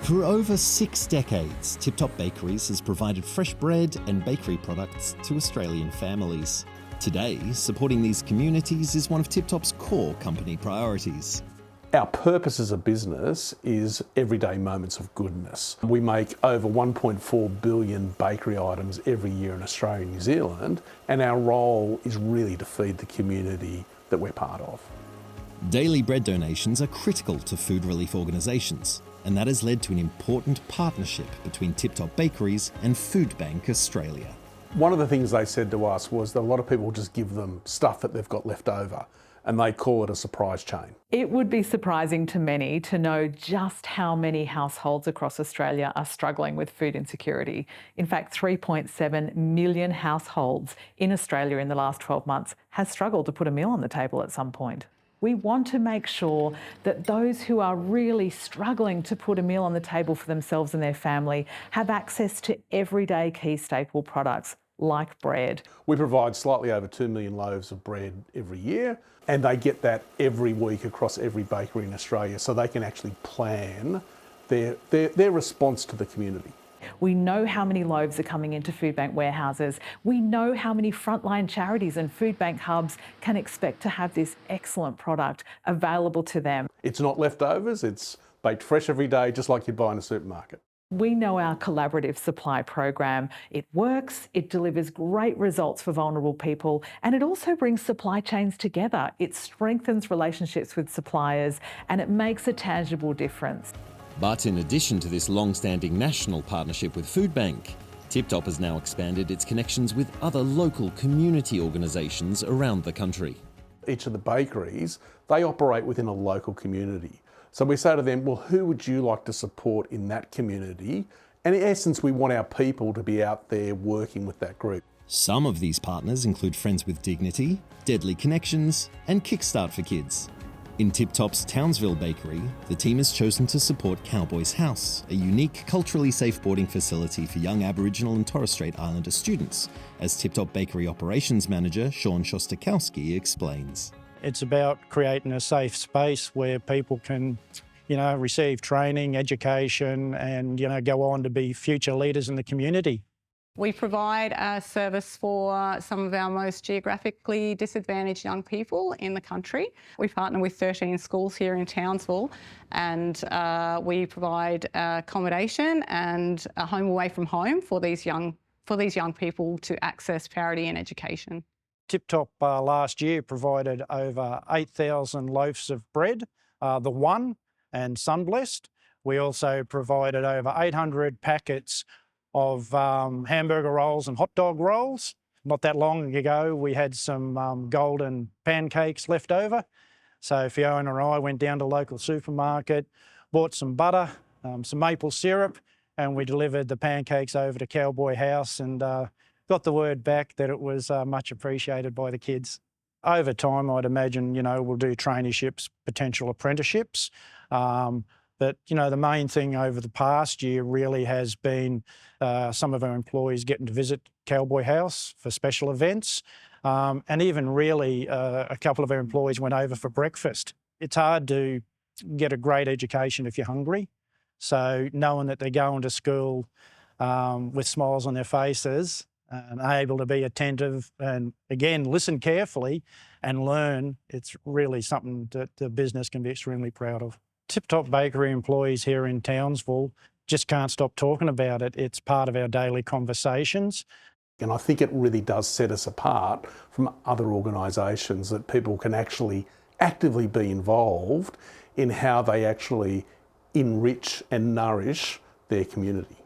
For over 6 decades, Tip Top Bakeries has provided fresh bread and bakery products to Australian families. Today, supporting these communities is one of Tip Top's core company priorities. Our purpose as a business is everyday moments of goodness. We make over 1.4 billion bakery items every year in Australia and New Zealand, and our role is really to feed the community that we're part of. Daily bread donations are critical to food relief organisations, and that has led to an important partnership between Tip Top Bakeries and Food Bank Australia. One of the things they said to us was that a lot of people just give them stuff that they've got left over, and they call it a surprise chain. It would be surprising to many to know just how many households across Australia are struggling with food insecurity. In fact, 3.7 million households in Australia in the last 12 months has struggled to put a meal on the table at some point. We want to make sure that those who are really struggling to put a meal on the table for themselves and their family have access to everyday key staple products like bread. We provide slightly over 2 million loaves of bread every year, and they get that every week across every bakery in Australia, so they can actually plan their response to the community. We know how many loaves are coming into food bank warehouses. We know how many frontline charities and food bank hubs can expect to have this excellent product available to them. It's not leftovers, it's baked fresh every day, just like you'd buy in a supermarket. We know our collaborative supply program. It works, it delivers great results for vulnerable people, and it also brings supply chains together. It strengthens relationships with suppliers, and it makes a tangible difference. But in addition to this long-standing national partnership with Food Bank, Tip Top has now expanded its connections with other local community organisations around the country. Each of the bakeries, they operate within a local community. So we say to them, well, who would you like to support in that community? And in essence, we want our people to be out there working with that group. Some of these partners include Friends with Dignity, Deadly Connections, and Kickstart for Kids. In Tip Top's Townsville bakery, the team has chosen to support Cowboys House, a unique culturally safe boarding facility for young Aboriginal and Torres Strait Islander students, as Tip Top Bakery Operations Manager Sean Shostakowski explains. It's about creating a safe space where people can, receive training, education, and, go on to be future leaders in the community. We provide a service for some of our most geographically disadvantaged young people in the country. We partner with 13 schools here in Townsville, and we provide accommodation and a home away from home for these young people to access parity in education. Tip Top last year provided over 8,000 loaves of bread, the One and Sunblessed. We also provided over 800 packets of hamburger rolls and hot dog rolls. Not that long ago, we had some golden pancakes left over. So Fiona and I went down to the local supermarket, bought some butter, some maple syrup, and we delivered the pancakes over to Cowboys House and got the word back that it was much appreciated by the kids. Over time, I'd imagine, we'll do traineeships, potential apprenticeships. But, the main thing over the past year really has been some of our employees getting to visit Cowboys House for special events. And even really a couple of our employees went over for breakfast. It's hard to get a great education if you're hungry. So knowing that they're going to school with smiles on their faces and able to be attentive and, again, listen carefully and learn, it's really something that the business can be extremely proud of. Tip Top Bakery employees here in Townsville just can't stop talking about it. It's part of our daily conversations. And I think it really does set us apart from other organisations, that people can actually actively be involved in how they actually enrich and nourish their community.